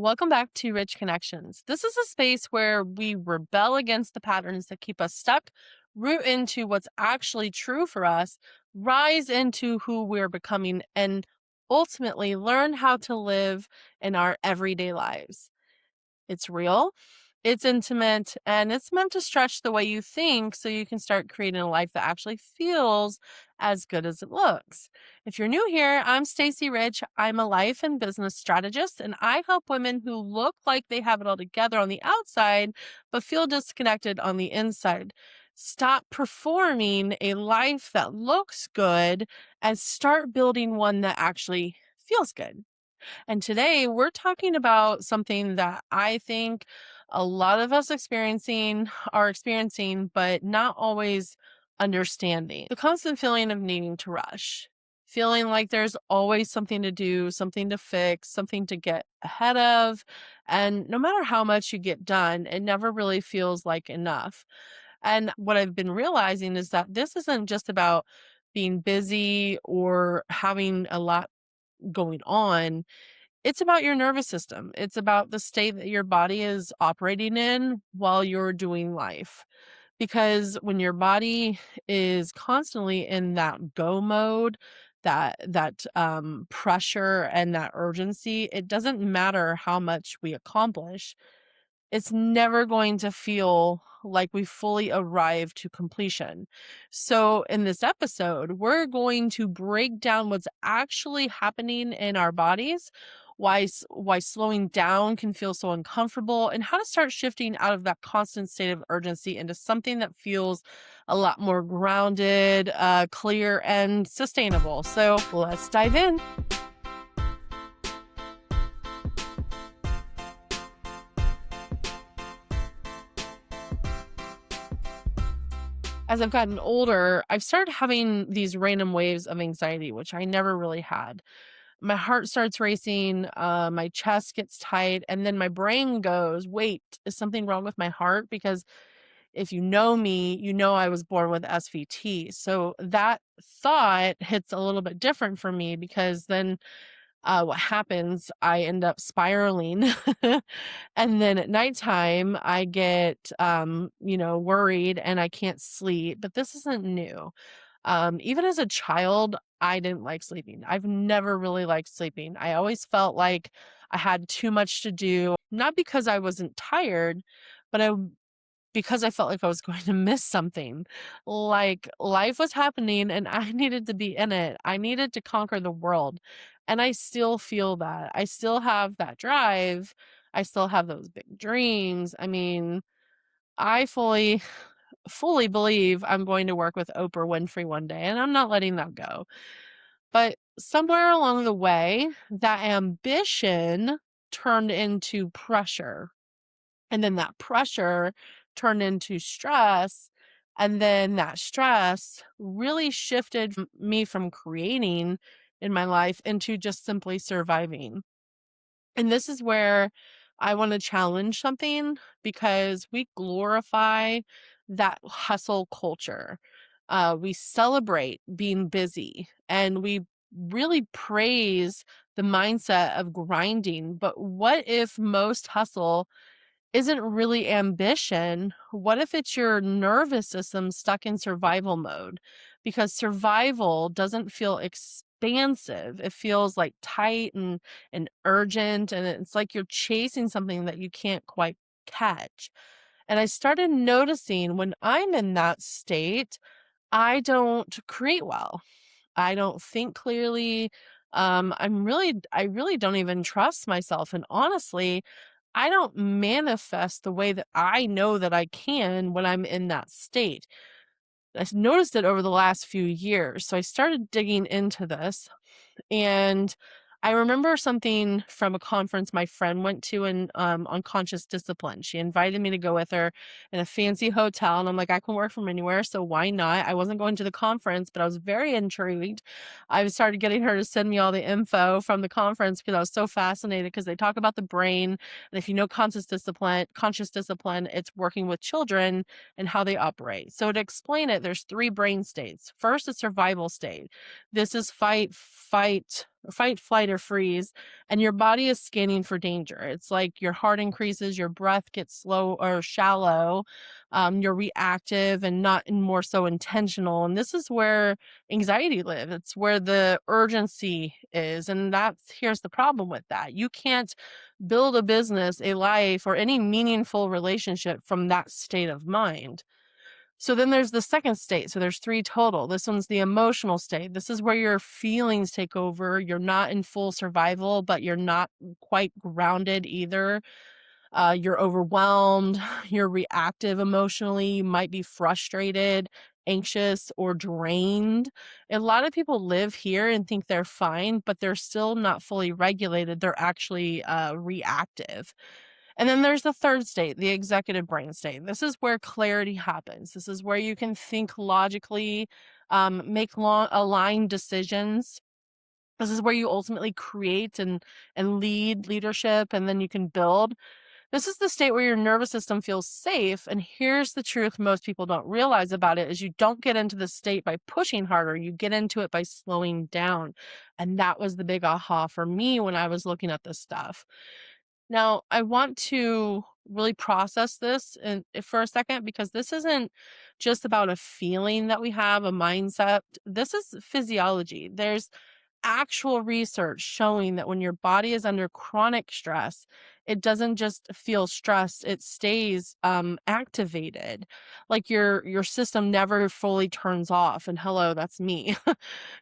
Welcome back to Rich Connections. This is a space where we rebel against the patterns that keep us stuck, root into what's actually true for us, rise into who we're becoming, and ultimately learn how to live in our everyday lives. It's real, it's intimate, and it's meant to stretch the way you think so you can start creating a life that actually feels as good as it looks. If you're new here, I'm Stacy Rich. I'm a life and business strategist, and I help women who look like they have it all together on the outside, but feel disconnected on the inside. Stop performing a life that looks good and start building one that actually feels good. And today we're talking about something that I think a lot of us are experiencing, but not always understanding. The constant feeling of needing to rush, feeling like there's always something to do, something to fix, something to get ahead of. And no matter how much you get done, it never really feels like enough. And what I've been realizing is that this isn't just about being busy or having a lot going on. It's about your nervous system. It's about the state that your body is operating in while you're doing life. Because when your body is constantly in that go mode, that pressure and that urgency, it doesn't matter how much we accomplish, it's never going to feel like we fully arrive to completion. So, in this episode, we're going to break down what's actually happening in our bodies, why slowing down can feel so uncomfortable, and how to start shifting out of that constant state of urgency into something that feels a lot more grounded, clear, and sustainable. So, let's dive in. As I've gotten older, I've started having these random waves of anxiety, which I never really had. My heart starts racing, my chest gets tight, and then my brain goes, wait, is something wrong with my heart? Because if you know me, you know I was born with SVT. So that thought hits a little bit different for me because then what happens, I end up spiraling. And then at nighttime, I get, worried and I can't sleep. But this isn't new. Even as a child, I didn't like sleeping. I've never really liked sleeping. I always felt like I had too much to do, not because I wasn't tired, but because I felt like I was going to miss something. Like life was happening and I needed to be in it. I needed to conquer the world. And I still feel that. I still have that drive. I still have those big dreams. I mean, I fully believe I'm going to work with Oprah Winfrey one day, and I'm not letting that go. But somewhere along the way, that ambition turned into pressure, and then that pressure turned into stress. And then that stress really shifted me from creating in my life into just simply surviving. And this is where I want to challenge something because we glorify that hustle culture. We celebrate being busy and we really praise the mindset of grinding. But what if most hustle isn't really ambition? What if it's your nervous system stuck in survival mode? Because survival doesn't feel expansive. It feels like tight and urgent. And it's like you're chasing something that you can't quite catch. And I started noticing when I'm in that state, I don't create well. I don't think clearly. I really don't even trust myself. And honestly, I don't manifest the way that I know that I can when I'm in that state. I've noticed it over the last few years. So I started digging into this and I remember something from a conference my friend went to on conscious discipline. She invited me to go with her in a fancy hotel. And I'm like, I can work from anywhere. So why not? I wasn't going to the conference, but I was very intrigued. I started getting her to send me all the info from the conference because I was so fascinated because they talk about the brain. And if you know conscious discipline, it's working with children and how they operate. So to explain it, there's three brain states. First, a survival state. This is fight, fight, flight, or freeze, and your body is scanning for danger. It's like your heart increases, your breath gets slow or shallow, you're reactive and not and more so intentional. And this is where anxiety lives. It's where the urgency is. And that's here's the problem with that. You can't build a business, a life, or any meaningful relationship from that state of mind. So then there's the second state. So there's three total. This one's the emotional state. This is where your feelings take over. You're not in full survival, but you're not quite grounded either. You're overwhelmed. You're reactive emotionally. You might be frustrated, anxious, or drained. A lot of people live here and think they're fine, but they're still not fully regulated. They're actually reactive. And then there's the third state, the executive brain state. This is where clarity happens. This is where you can think logically, make aligned decisions. This is where you ultimately create and lead leadership, and then you can build. This is the state where your nervous system feels safe. And here's the truth most people don't realize about it is you don't get into the state by pushing harder. You get into it by slowing down. And that was the big aha for me when I was looking at this stuff. Now, I want to really process this for a second because this isn't just about a feeling that we have, a mindset. This is physiology. There's actual research showing that when your body is under chronic stress, it doesn't just feel stressed, it stays activated. Like your system never fully turns off. And hello, that's me.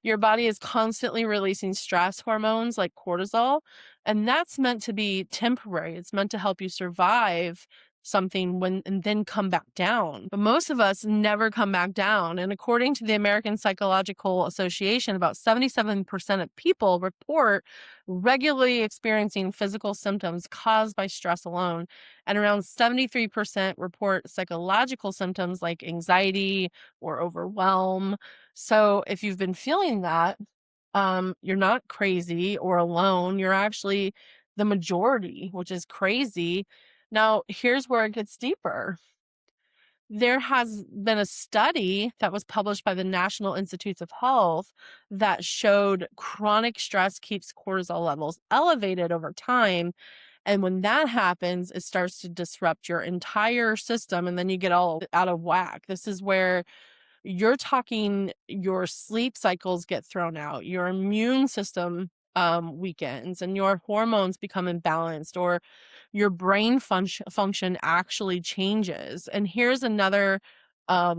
Your body is constantly releasing stress hormones like cortisol, and that's meant to be temporary. It's meant to help you survive something when and then come back down. But most of us never come back down. And according to the American Psychological Association, about 77% of people report regularly experiencing physical symptoms caused by stress alone. And around 73% report psychological symptoms like anxiety or overwhelm. So if you've been feeling that, you're not crazy or alone. You're actually the majority, which is crazy. Now, here's where it gets deeper. There has been a study that was published by the National Institutes of Health that showed chronic stress keeps cortisol levels elevated over time. And when that happens, it starts to disrupt your entire system and then you get all out of whack. This is where you're talking your sleep cycles get thrown out, your immune system weakens, and your hormones become imbalanced, or your brain function actually changes. And here's another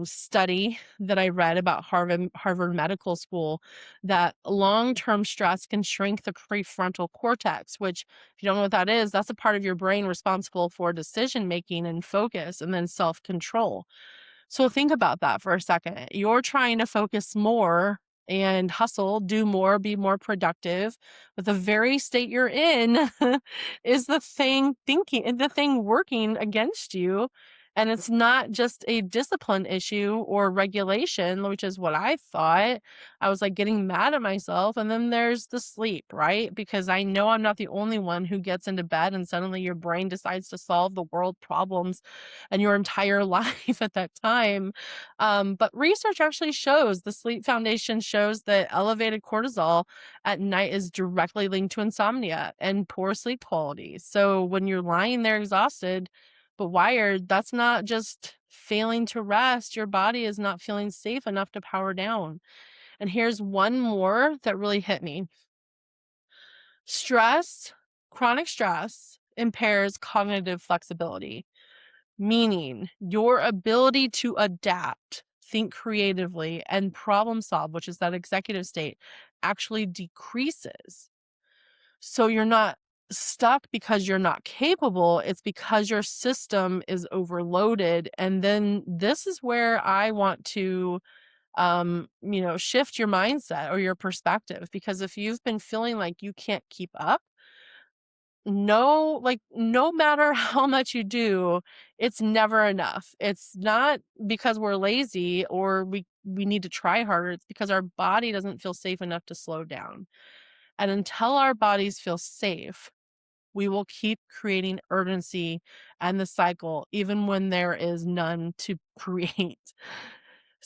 study that I read about Harvard Medical School that long-term stress can shrink the prefrontal cortex, which, if you don't know what that is, that's a part of your brain responsible for decision making and focus and then self-control. So think about that for a second. You're trying to focus more and hustle, do more, be more productive, but the very state you're in is the thing working against you. And it's not just a discipline issue or regulation, which is what I thought. I was like getting mad at myself. And then there's the sleep, right? Because I know I'm not the only one who gets into bed and suddenly your brain decides to solve the world problems and your entire life at that time. But research actually shows the Sleep Foundation shows that elevated cortisol at night is directly linked to insomnia and poor sleep quality. So when you're lying there exhausted but wired, that's not just failing to rest. Your body is not feeling safe enough to power down. And here's one more that really hit me. Stress, chronic stress impairs cognitive flexibility, meaning your ability to adapt, think creatively, and problem solve, which is that executive state, actually decreases. So you're not stuck because you're not capable, it's because your system is overloaded. And then this is where I want to shift your mindset or your perspective, because if you've been feeling like you can't keep up, no matter how much you do, it's never enough. It's not because we're lazy or we need to try harder. It's because our body doesn't feel safe enough to slow down. And until our bodies feel safe, we will keep creating urgency and the cycle even when there is none to create.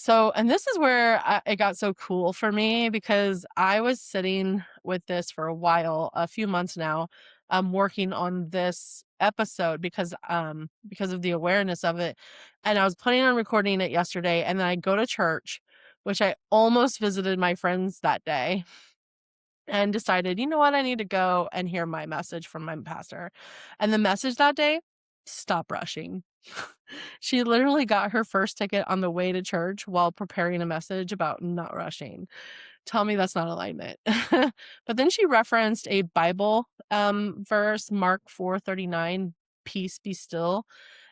And this is where it got so cool for me because I was sitting with this for a while, a few months now, working on this episode because of the awareness of it. And I was planning on recording it yesterday, and then I go to church, which I almost visited my friends that day and decided, you know what, I need to go and hear my message from my pastor. And the message that day, stop rushing. She literally got her first ticket on the way to church while preparing a message about not rushing. Tell me that's not alignment. But then she referenced a Bible verse, Mark 4:39, peace be still.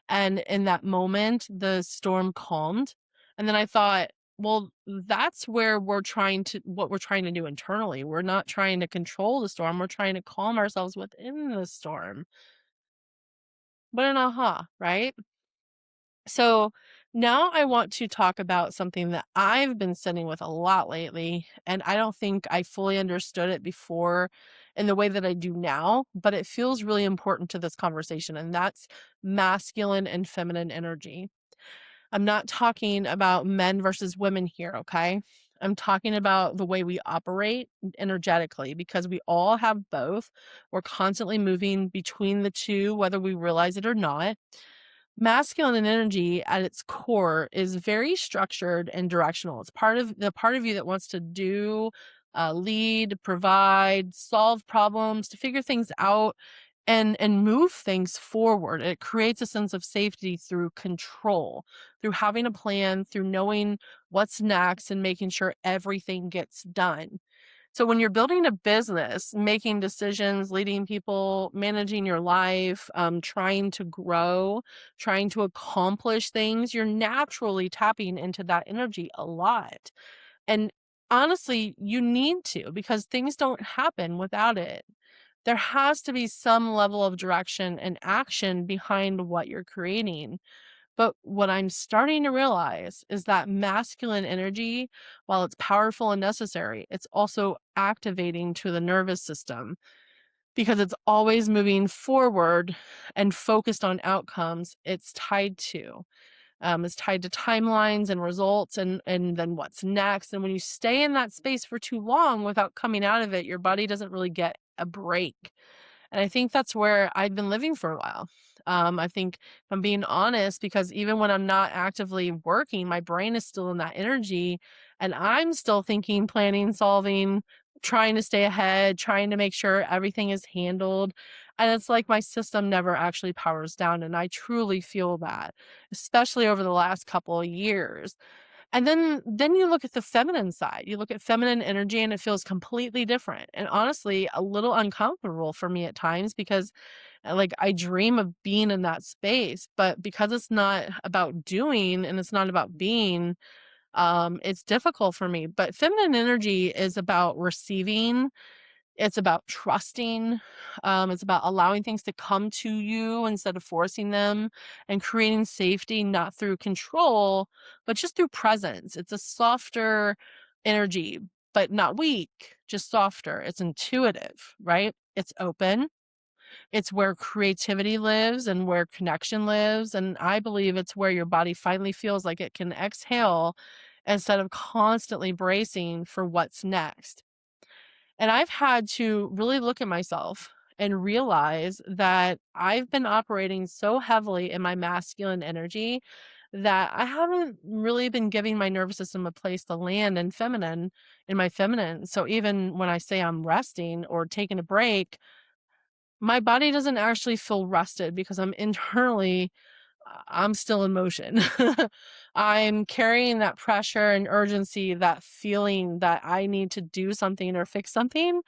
And in that moment, the storm calmed. And then I thought, well, that's where what we're trying to do internally. We're not trying to control the storm. We're trying to calm ourselves within the storm. What an aha, right? So now I want to talk about something that I've been sitting with a lot lately. And I don't think I fully understood it before in the way that I do now, but it feels really important to this conversation. And that's masculine and feminine energy. I'm not talking about men versus women here, okay? I'm talking about the way we operate energetically because we all have both. We're constantly moving between the two, whether we realize it or not. Masculine energy at its core is very structured and directional. It's part of you that wants to do, lead, provide, solve problems, to figure things out and move things forward. It creates a sense of safety through control, through having a plan, through knowing what's next and making sure everything gets done. So when you're building a business, making decisions, leading people, managing your life, trying to grow, trying to accomplish things, you're naturally tapping into that energy a lot. And honestly, you need to because things don't happen without it. There has to be some level of direction and action behind what you're creating. But what I'm starting to realize is that masculine energy, while it's powerful and necessary, it's also activating to the nervous system because it's always moving forward and focused on outcomes it's tied to. It's tied to timelines and results and then what's next. And when you stay in that space for too long without coming out of it, your body doesn't really get a break. And I think that's where I've been living for a while. I think if I'm being honest, because even when I'm not actively working, my brain is still in that energy and I'm still thinking, planning, solving, trying to stay ahead, trying to make sure everything is handled. And it's like my system never actually powers down. And I truly feel that, especially over the last couple of years. And then you look at the feminine side. You look at feminine energy and it feels completely different. And honestly, a little uncomfortable for me at times because like I dream of being in that space, but because it's not about doing and it's not about being, it's difficult for me. But feminine energy is about receiving, it's about trusting. It's about allowing things to come to you instead of forcing them and creating safety, not through control, but just through presence. It's a softer energy, but not weak, just softer. It's intuitive, right? It's open. It's where creativity lives and where connection lives. And I believe it's where your body finally feels like it can exhale instead of constantly bracing for what's next. And I've had to really look at myself and realize that I've been operating so heavily in my masculine energy that I haven't really been giving my nervous system a place to land in my feminine. So even when I say I'm resting or taking a break, my body doesn't actually feel rested because I'm internally I'm still in motion. I'm carrying that pressure and urgency, that feeling that I need to do something or fix something,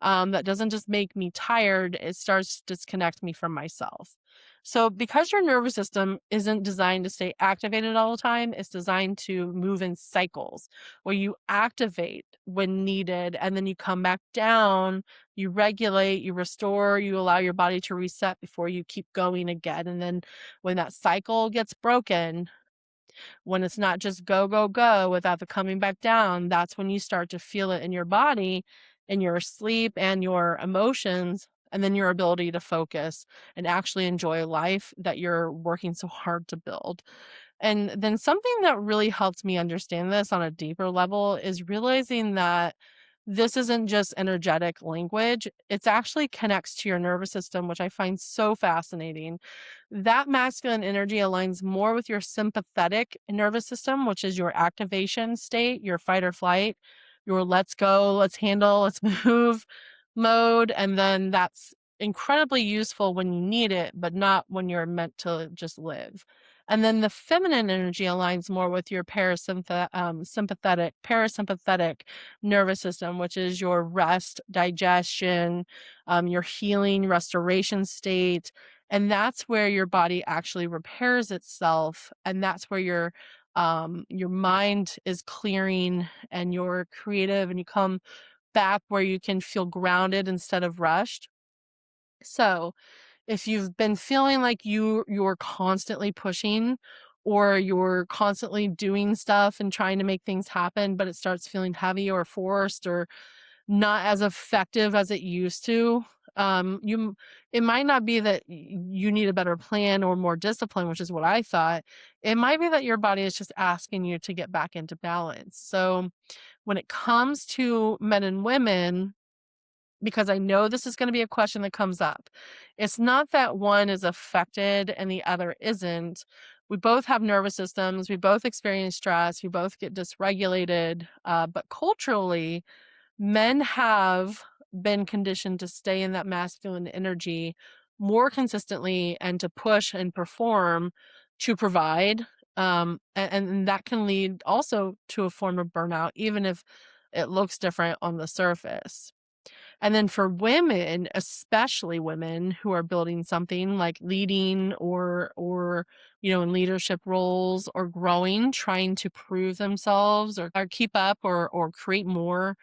that doesn't just make me tired, it starts to disconnect me from myself. So, because your nervous system isn't designed to stay activated all the time, it's designed to move in cycles where you activate when needed and then you come back down, you regulate, you restore, you allow your body to reset before you keep going again. And then when that cycle gets broken, when it's not just go, go, go without the coming back down, that's when you start to feel it in your body, in your sleep and your emotions, and then your ability to focus and actually enjoy life that you're working so hard to build. And then something that really helped me understand this on a deeper level is realizing that this isn't just energetic language. It's actually connects to your nervous system, which I find so fascinating. That masculine energy aligns more with your sympathetic nervous system, which is your activation state, your fight or flight, your let's go, let's handle, let's move mode. And then that's incredibly useful when you need it, but not when you're meant to just live. And then the feminine energy aligns more with your parasympathetic nervous system, which is your rest, digestion, your healing, restoration state. And that's where your body actually repairs itself. And that's where your mind is clearing and you're creative and you come back where you can feel grounded instead of rushed. So, if you've been feeling like you're constantly pushing or you're constantly doing stuff and trying to make things happen, but it starts feeling heavy or forced or not as effective as it used to, it might not be that you need a better plan or more discipline, which is what I thought. It might be that your body is just asking you to get back into balance. So when it comes to men and women, because I know this is going to be a question that comes up. It's not that one is affected and the other isn't. We both have nervous systems. We both experience stress. We both get dysregulated. But culturally, men have been conditioned to stay in that masculine energy more consistently and to push and perform to provide. And that can lead also to a form of burnout, even if it looks different on the surface. And then for women, especially women who are building something like leading or in leadership roles or growing, trying to prove themselves or keep up or create more,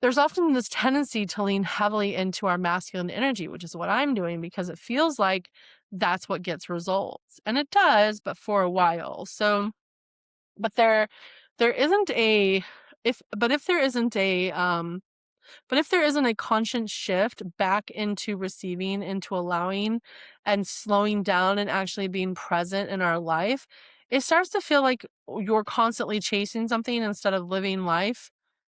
there's often this tendency to lean heavily into our masculine energy, which is what I'm doing because it feels like that's what gets results. And it does, but for a while. So, but there isn't a if there isn't a conscious shift back into receiving, into allowing, and slowing down and actually being present in our life, it starts to feel like you're constantly chasing something instead of living life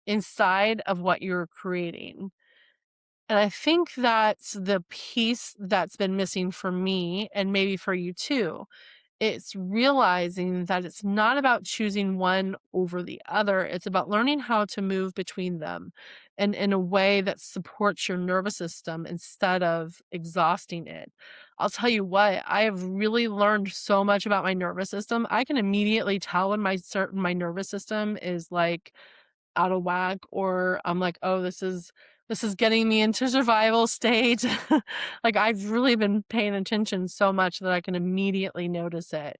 inside of what you're creating. And I think that's the piece that's been missing for me and maybe for you too. It's realizing that it's not about choosing one over the other. It's about learning how to move between them and in a way that supports your nervous system instead of exhausting it. I'll tell you what, I have really learned so much about my nervous system. I can immediately tell when my nervous system is like out of whack or I'm like, "Oh, this is getting me into survival state." Like, I've really been paying attention so much that I can immediately notice it.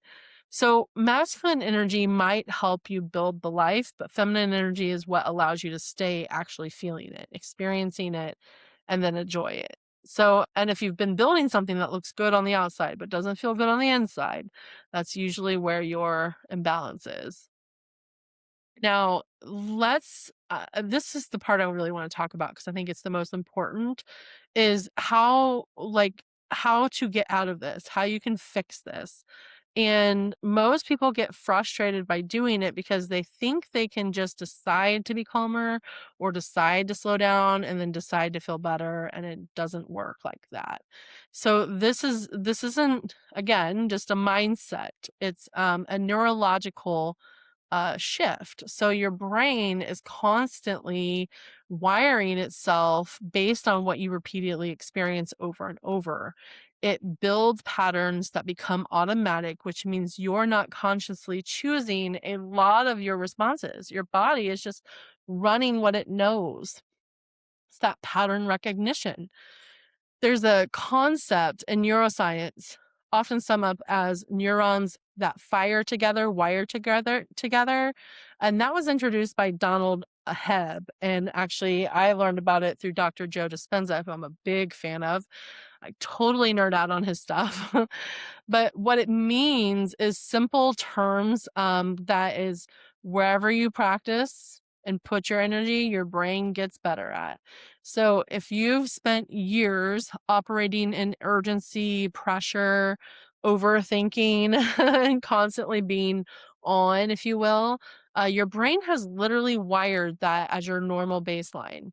So, masculine energy might help you build the life, but feminine energy is what allows you to stay actually feeling it, experiencing it, and then enjoy it. So, and if you've been building something that looks good on the outside but doesn't feel good on the inside, that's usually where your imbalance is. Now, this is the part I really want to talk about because I think it's the most important is how to get out of this, how you can fix this. And most people get frustrated by doing it because they think they can just decide to be calmer or decide to slow down and then decide to feel better. And it doesn't work like that. So this isn't again just a mindset. It's a neurological shift. So your brain is constantly wiring itself based on what you repeatedly experience over and over. It builds patterns that become automatic, which means you're not consciously choosing a lot of your responses. Your body is just running what it knows. It's that pattern recognition. There's a concept in neuroscience, often summed up as neurons that fire together, wire together. And that was introduced by Donald Hebb. And actually, I learned about it through Dr. Joe Dispenza, who I'm a big fan of. I totally nerd out on his stuff. But what it means is simple terms that is wherever you practice and put your energy, your brain gets better at. So if you've spent years operating in urgency, pressure, overthinking and constantly being on, if you will, your brain has literally wired that as your normal baseline.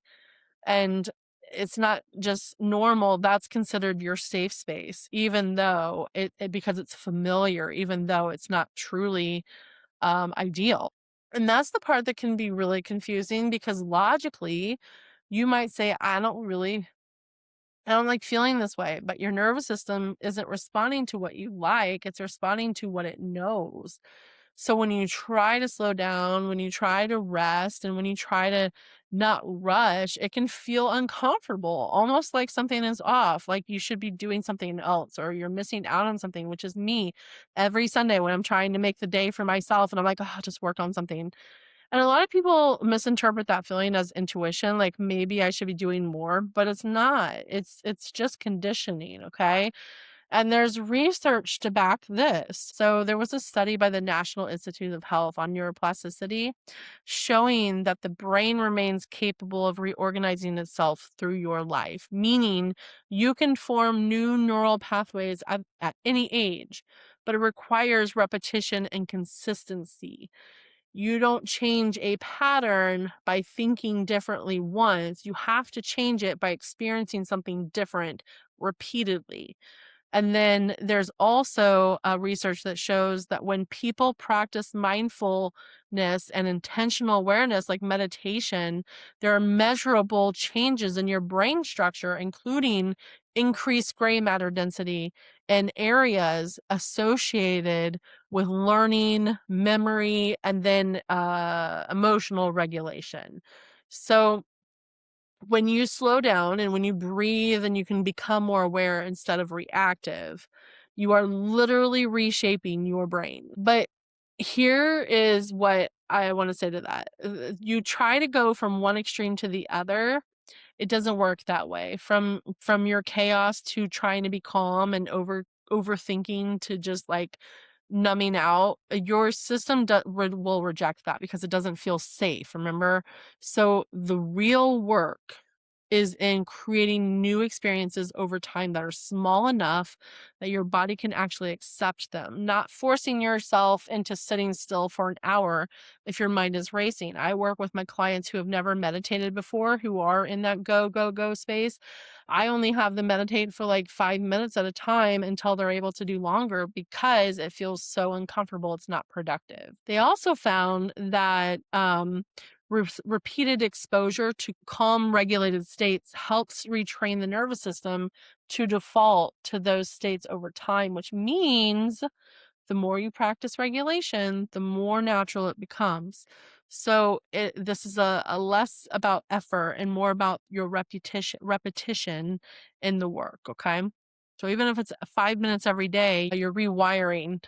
And it's not just normal, that's considered your safe space, even though because it's familiar, even though it's not truly ideal. And that's the part that can be really confusing because logically, you might say, I don't like feeling this way, but your nervous system isn't responding to what you like, it's responding to what it knows. So when you try to slow down, when you try to rest, and when you try to not rush, it can feel uncomfortable, almost like something is off, like you should be doing something else or you're missing out on something, which is me every Sunday when I'm trying to make the day for myself and I'm like, oh, I'll just work on something. And a lot of people misinterpret that feeling as intuition, like maybe I should be doing more, but it's not. It's just conditioning, okay? And there's research to back this. So there was a study by the National Institute of Health on neuroplasticity showing that the brain remains capable of reorganizing itself through your life, meaning you can form new neural pathways at any age, but it requires repetition and consistency. You don't change a pattern by thinking differently once. You have to change it by experiencing something different repeatedly. And then there's also research that shows that when people practice mindfulness and intentional awareness, like meditation, there are measurable changes in your brain structure, including increased gray matter density in areas associated with learning, memory, and then emotional regulation. So, when you slow down and when you breathe and you can become more aware instead of reactive, you are literally reshaping your brain. But here is what I want to say to that. You try to go from one extreme to the other, it doesn't work that way. From your chaos to trying to be calm and overthinking to just like numbing out, your system will reject that because it doesn't feel safe, remember? So the real work is in creating new experiences over time that are small enough that your body can actually accept them, not forcing yourself into sitting still for an hour if your mind is racing. I work with my clients who have never meditated before, who are in that go, go, go space. I only have them meditate for like 5 minutes at a time until they're able to do longer because it feels so uncomfortable. It's not productive. They also found that repeated exposure to calm, regulated states helps retrain the nervous system to default to those states over time, which means the more you practice regulation, the more natural it becomes. So this is a less about effort and more about your repetition in the work. Okay. So even if it's 5 minutes every day, you're rewiring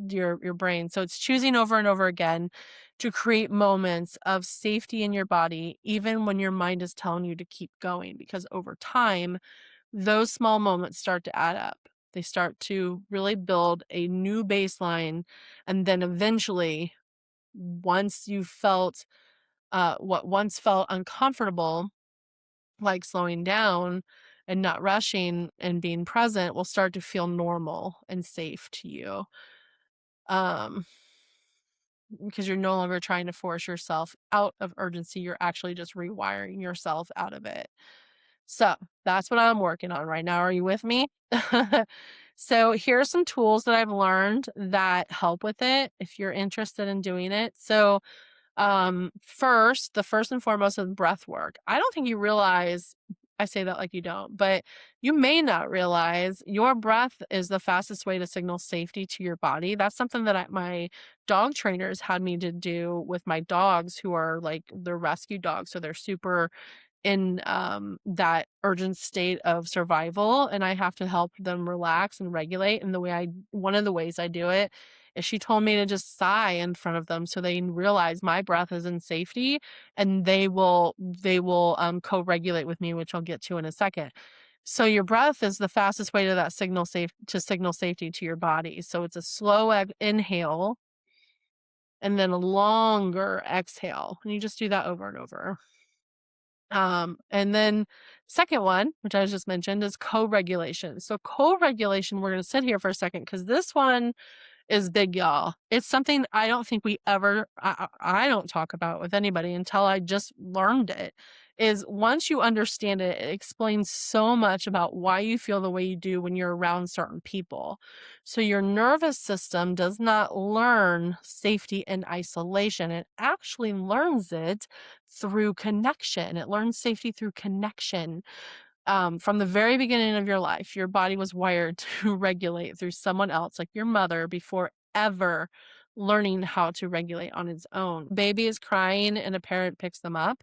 your brain. So it's choosing over and over again to create moments of safety in your body, even when your mind is telling you to keep going, because over time, those small moments start to add up. They start to really build a new baseline. And then eventually, once you felt what once felt uncomfortable, like slowing down and not rushing and being present, will start to feel normal and safe to you. Um, because you're no longer trying to force yourself out of urgency. You're actually just rewiring yourself out of it. So that's what I'm working on right now. Are you with me? So here are some tools that I've learned that help with it if you're interested in doing it. So the first and foremost is breath work. I don't think you realize, I say that like you don't, but you may not realize your breath is the fastest way to signal safety to your body. That's something that my dog trainers had me to do with my dogs who are like the rescue dogs. So they're super in that urgent state of survival, and I have to help them relax and regulate. And one of the ways I do it is she told me to just sigh in front of them so they realize my breath is in safety, and they will co-regulate with me, which I'll get to in a second. So your breath is the fastest way to that signal safety to your body. So it's a slow inhale and then a longer exhale, and you just do that over and over. And then second one, which I just mentioned, is co-regulation. So co-regulation, we're going to sit here for a second because this one is big, y'all. It's something I don't think we ever I don't talk about with anybody until I just learned it. Is once you understand it, it explains so much about why you feel the way you do when you're around certain people. So your nervous system does not learn safety in isolation. It actually learns it through connection. It learns safety through connection. From the very beginning of your life, your body was wired to regulate through someone else, like your mother, before ever learning how to regulate on its own. Baby is crying, and a parent picks them up,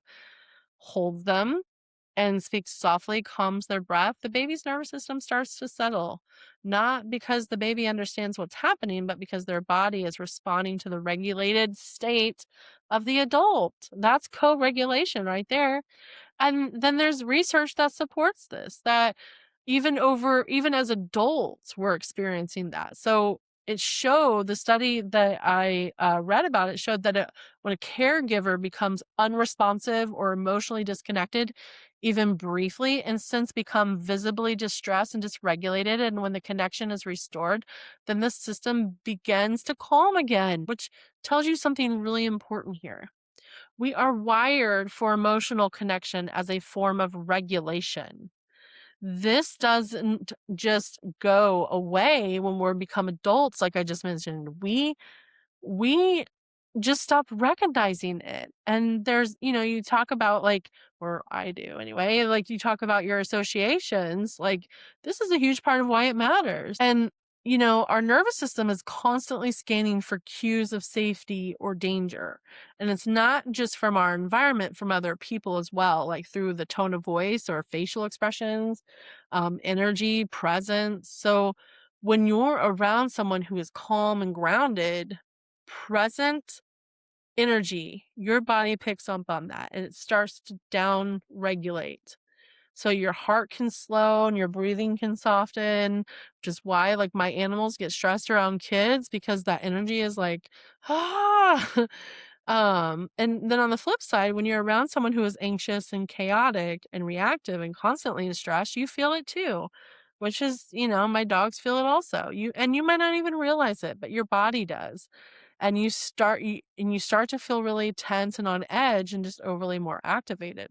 holds them, and speaks softly, calms their breath. The baby's nervous system starts to settle, not because the baby understands what's happening, but because their body is responding to the regulated state of the adult. That's co regulation right there. And then there's research that supports this, that even as adults, we're experiencing that. So it showed the study that I read about, it showed that when a caregiver becomes unresponsive or emotionally disconnected, even briefly, and since become visibly distressed and dysregulated, and when the connection is restored, then the system begins to calm again, which tells you something really important here. We are wired for emotional connection as a form of regulation. This doesn't just go away when we become adults, like I just mentioned. We just stop recognizing it. And there's, you talk about like, or I do anyway, like you talk about your associations, like this is a huge part of why it matters. And, our nervous system is constantly scanning for cues of safety or danger. And it's not just from our environment, from other people as well, like through the tone of voice or facial expressions, energy, presence. So when you're around someone who is calm and grounded, present energy, your body picks up on that and it starts to down regulate. So your heart can slow and your breathing can soften, which is why like my animals get stressed around kids because that energy is like, ah. And then on the flip side, when you're around someone who is anxious and chaotic and reactive and constantly in stress, you feel it too. Which is, my dogs feel it also. You might not even realize it, but your body does, and you start to feel really tense and on edge and just overly more activated.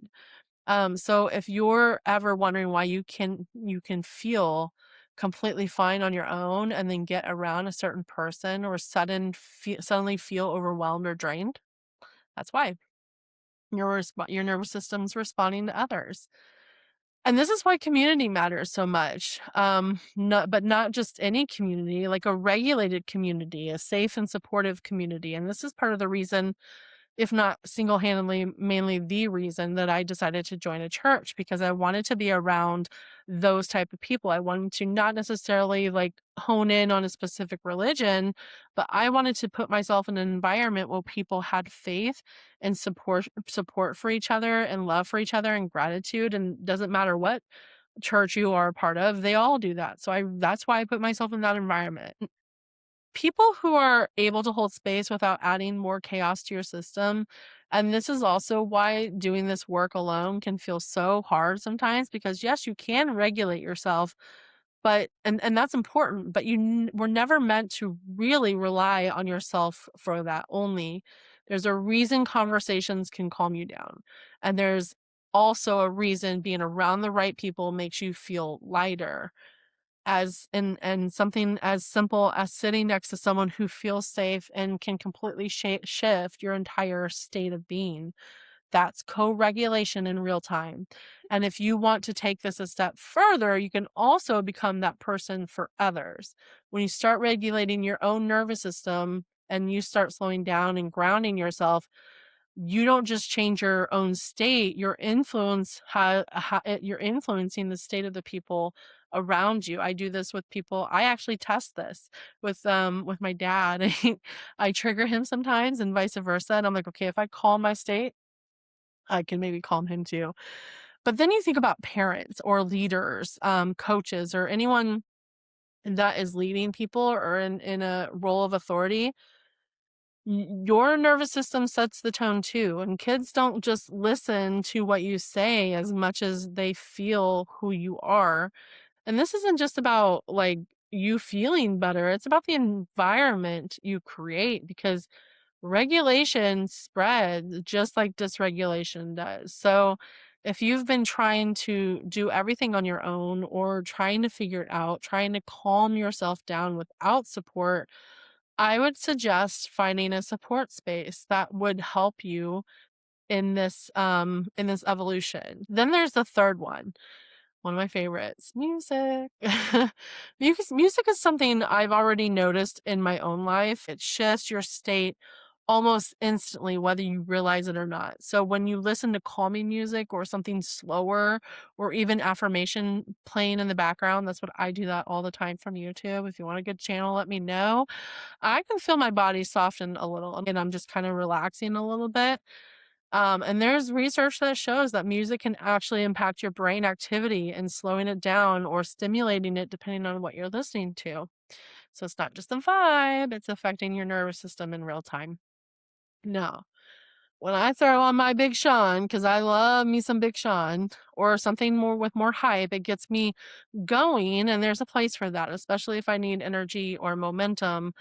So if you're ever wondering why you can feel completely fine on your own and then get around a certain person or suddenly feel overwhelmed or drained, that's why your nervous system's responding to others. And this is why community matters so much. Not just any community, like a regulated community, a safe and supportive community. And this is part of the reason, if not single-handedly, mainly the reason that I decided to join a church, because I wanted to be around those type of people. I wanted to not necessarily like hone in on a specific religion, but I wanted to put myself in an environment where people had faith and support for each other and love for each other and gratitude. And doesn't matter what church you are a part of, they all do that. So I that's why I put myself in that environment. People who are able to hold space without adding more chaos to your system. And this is also why doing this work alone can feel so hard sometimes, because yes, you can regulate yourself, but and that's important, but were never meant to really rely on yourself for that only. There's a reason conversations can calm you down. And there's also a reason being around the right people makes you feel lighter, and something as simple as sitting next to someone who feels safe and can completely shift your entire state of being. That's co-regulation in real time. And if you want to take this a step further, you can also become that person for others. When you start regulating your own nervous system and you start slowing down and grounding yourself, you don't just change your own state, you're influencing the state of the people around you. I do this with people. I actually test this with my dad. I trigger him sometimes and vice versa. And I'm like, okay, if I calm my state, I can maybe calm him too. But then you think about parents or leaders, coaches, or anyone that is leading people or in a role of authority. Your nervous system sets the tone too, and kids don't just listen to what you say as much as they feel who you are. And this isn't just about like you feeling better, it's about the environment you create because regulation spreads just like dysregulation does. So, if you've been trying to do everything on your own or trying to figure it out, trying to calm yourself down without support, I would suggest finding a support space that would help you in this evolution. Then there's the third one of my favorites, music. Music is something I've already noticed in my own life. It shifts your state almost instantly, whether you realize it or not. So when you listen to calming music or something slower or even affirmation playing in the background, that's what I do that all the time from YouTube. If you want a good channel, let me know. I can feel my body soften a little and I'm just kind of relaxing a little bit. And there's research that shows that music can actually impact your brain activity and slowing it down or stimulating it depending on what you're listening to. So it's not just a vibe, it's affecting your nervous system in real time. No. When I throw on my Big Sean, because I love me some Big Sean or something more with more hype, it gets me going. And there's a place for that, especially if I need energy or momentum.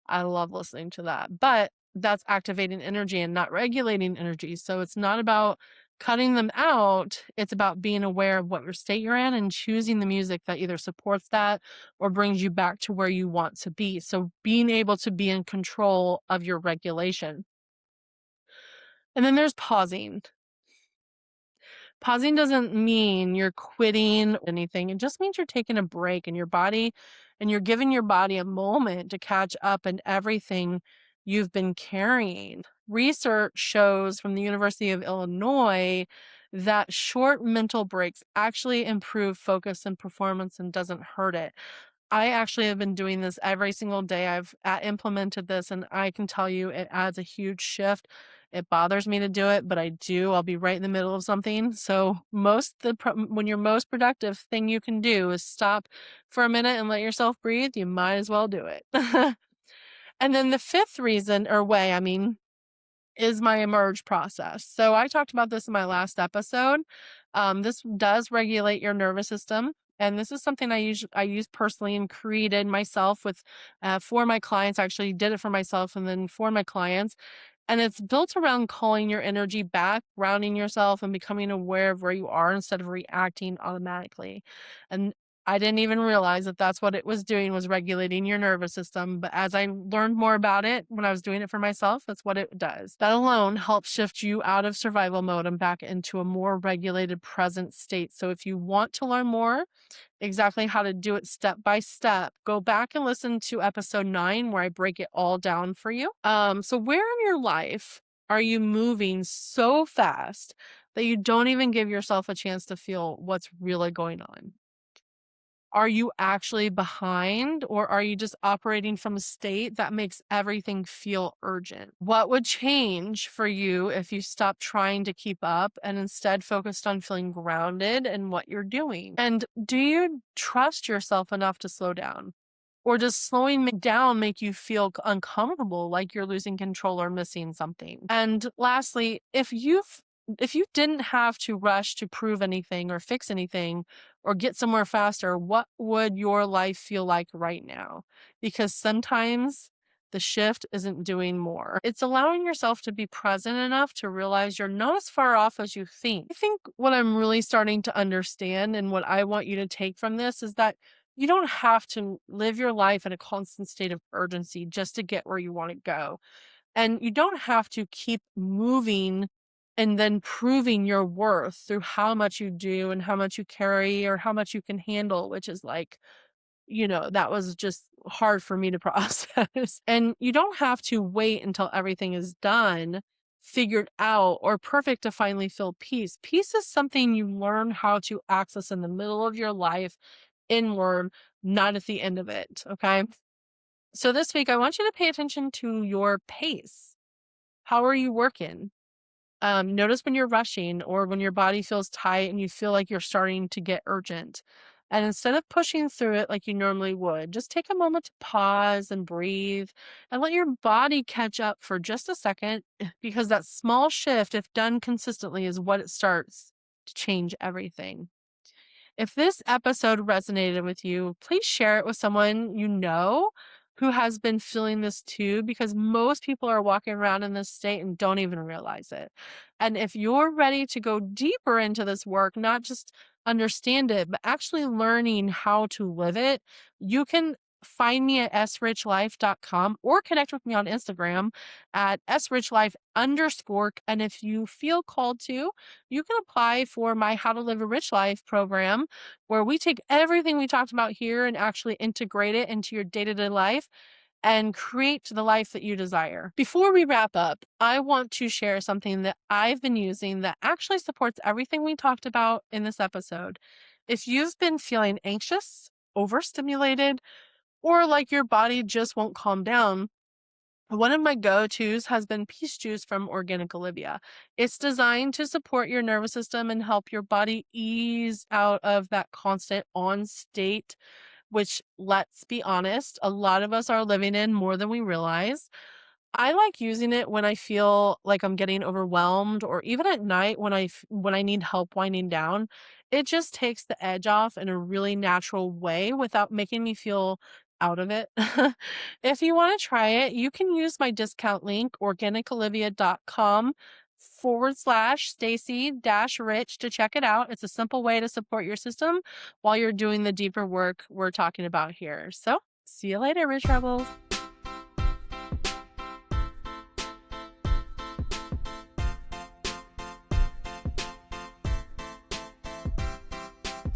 I love listening to that. But that's activating energy and not regulating energy. So it's not about cutting them out. It's about being aware of what your state you're in and choosing the music that either supports that or brings you back to where you want to be. So being able to be in control of your regulation. And then there's pausing. Pausing doesn't mean you're quitting anything. It just means you're taking a break in your body and you're giving your body a moment to catch up in everything you've been carrying. Research shows from the University of Illinois that short mental breaks actually improve focus and performance and doesn't hurt it. I actually have been doing this every single day. I've implemented this, and I can tell you it adds a huge shift. It bothers me to do it, but I do. I'll be right in the middle of something. So when you're most productive thing you can do is stop for a minute and let yourself breathe. You might as well do it. And then the fifth reason or way, I mean, is my emerge process. So I talked about this in my last episode. This does regulate your nervous system. And this is something I use personally and created myself with for my clients. I actually did it for myself and then for my clients. And it's built around calling your energy back, grounding yourself, and becoming aware of where you are instead of reacting automatically. And I didn't even realize that that's what it was doing was regulating your nervous system. But as I learned more about it when I was doing it for myself, that's what it does. That alone helps shift you out of survival mode and back into a more regulated present state. So if you want to learn more, exactly how to do it step by step, go back and listen to episode 9 where I break it all down for you. So where in your life are you moving so fast that you don't even give yourself a chance to feel what's really going on? Are you actually behind or are you just operating from a state that makes everything feel urgent? What would change for you if you stopped trying to keep up and instead focused on feeling grounded in what you're doing? And do you trust yourself enough to slow down? Or does slowing down make you feel uncomfortable, like you're losing control or missing something? And lastly, if you didn't have to rush to prove anything or fix anything or get somewhere faster, what would your life feel like right now? Because sometimes the shift isn't doing more. It's allowing yourself to be present enough to realize you're not as far off as you think. I think what I'm really starting to understand and what I want you to take from this is that you don't have to live your life in a constant state of urgency just to get where you want to go. And you don't have to keep moving and then proving your worth through how much you do and how much you carry or how much you can handle, which is like, that was just hard for me to process. And you don't have to wait until everything is done, figured out, or perfect to finally feel peace. Peace is something you learn how to access in the middle of your life, inward, not at the end of it. Okay. So this week, I want you to pay attention to your pace. How are you working? Notice when you're rushing or when your body feels tight and you feel like you're starting to get urgent. And instead of pushing through it like you normally would, just take a moment to pause and breathe and let your body catch up for just a second because that small shift, if done consistently, is what it starts to change everything. If this episode resonated with you, please share it with someone you know who has been feeling this too, because most people are walking around in this state and don't even realize it. And if you're ready to go deeper into this work, not just understand it, but actually learning how to live it, you can find me at srichlife.com or connect with me on Instagram at srichlife underscore. And if you feel called to, you can apply for my How to Live a Rich Life program, where we take everything we talked about here and actually integrate it into your day to day life and create the life that you desire. Before we wrap up, I want to share something that I've been using that actually supports everything we talked about in this episode. If you've been feeling anxious, overstimulated, or like your body just won't calm down, one of my go-tos has been peach juice from Organic Olivia. It's designed to support your nervous system and help your body ease out of that constant on state, which, let's be honest, a lot of us are living in more than we realize. I like using it when I feel like I'm getting overwhelmed or even at night when I need help winding down. It just takes the edge off in a really natural way without making me feel out of it. If you want to try it, you can use my discount link, organicolivia.com/Stacy dash Rich to check it out. It's a simple way to support your system while you're doing the deeper work we're talking about here. So see you later, Rich Rebels.